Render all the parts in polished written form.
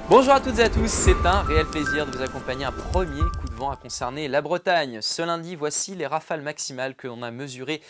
Bonjour à toutes et à tous, c'est un réel plaisir de vous accompagner. Un premier coup de vent a concerné la Bretagne. Ce lundi, voici les rafales maximales que l'on a mesurées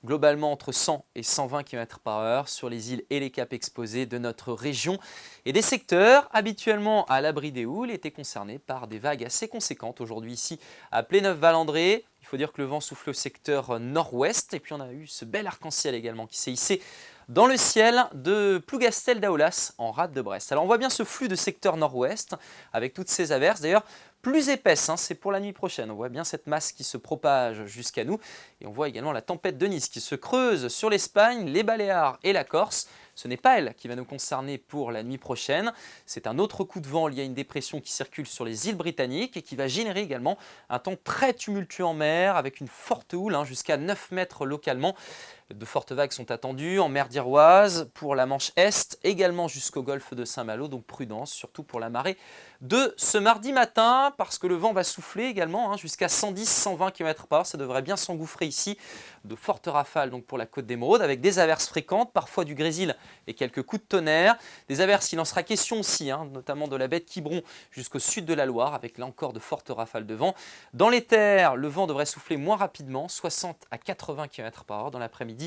globalement entre 100 et 120 km/h sur les îles et les caps exposés de notre région. Et des secteurs habituellement à l'abri des houles étaient concernés par des vagues assez conséquentes. Aujourd'hui ici à Pléneuf-Valandré, il faut dire que le vent souffle au secteur nord-ouest. Et puis on a eu ce bel arc-en-ciel également qui s'est hissé dans le ciel de Plougastel d'Aoulas en rade de Brest. Alors on voit bien ce flux de secteur nord-ouest avec toutes ces averses. D'ailleurs, plus épaisse, c'est pour la nuit prochaine. On voit bien cette masse qui se propage jusqu'à nous. Et on voit également la tempête de Nice qui se creuse sur l'Espagne, les Baléares et la Corse. Ce n'est pas elle qui va nous concerner pour la nuit prochaine. C'est un autre coup de vent lié à une dépression qui circule sur les îles britanniques et qui va générer également un temps très tumultueux en mer avec une forte houle jusqu'à 9 mètres localement. De fortes vagues sont attendues en mer d'Iroise, pour la Manche Est, également jusqu'au golfe de Saint-Malo, donc prudence, surtout pour la marée de ce mardi matin, parce que le vent va souffler également jusqu'à 110-120 km/h, ça devrait bien s'engouffrer ici. De fortes rafales donc pour la côte d'Émeraude, avec des averses fréquentes, parfois du grésil et quelques coups de tonnerre. Des averses, il en sera question aussi, notamment de la baie de Quiberon jusqu'au sud de la Loire, avec là encore de fortes rafales de vent. Dans les terres, le vent devrait souffler moins rapidement, 60 à 80 km/h dans l'après-midi.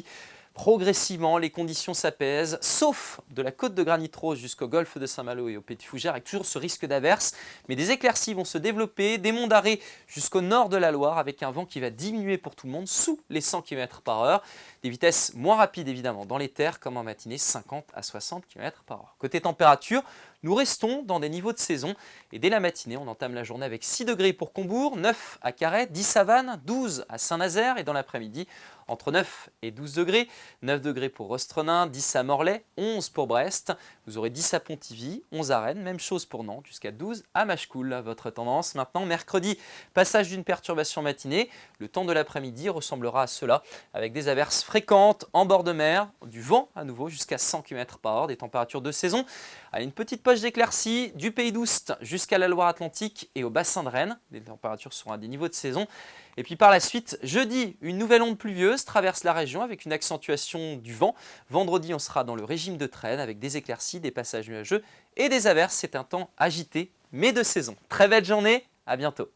Progressivement, les conditions s'apaisent, sauf de la côte de Granit Rose jusqu'au golfe de Saint-Malo et au Pays de Fougères, avec toujours ce risque d'averse. Mais des éclaircies vont se développer, des monts d'arrêt jusqu'au nord de la Loire, avec un vent qui va diminuer pour tout le monde sous les 100 km/h. Des vitesses moins rapides évidemment dans les terres, comme en matinée, 50 à 60 km/h. Côté température, nous restons dans des niveaux de saison et dès la matinée, on entame la journée avec 6 degrés pour Combourg, 9 à Carhaix, 10 à Vannes, 12 à Saint-Nazaire et dans l'après-midi, entre 9 et 12 degrés, 9 degrés pour Rostrenin, 10 à Morlaix, 11 pour Brest, vous aurez 10 à Pontivy, 11 à Rennes, même chose pour Nantes, jusqu'à 12 à Machecoul. Votre tendance maintenant, mercredi, passage d'une perturbation matinée, le temps de l'après-midi ressemblera à cela, avec des averses fréquentes en bord de mer, du vent à nouveau jusqu'à 100 km/h, des températures de saison, une petite poche d'éclaircies du Pays d'Oust jusqu'à la Loire-Atlantique et au bassin de Rennes, les températures seront à des niveaux de saison. Et puis par la suite, jeudi, une nouvelle onde pluvieuse traverse la région avec une accentuation du vent. Vendredi, on sera dans le régime de traîne avec des éclaircies, des passages nuageux et des averses. C'est un temps agité mais de saison. Très belle journée, à bientôt.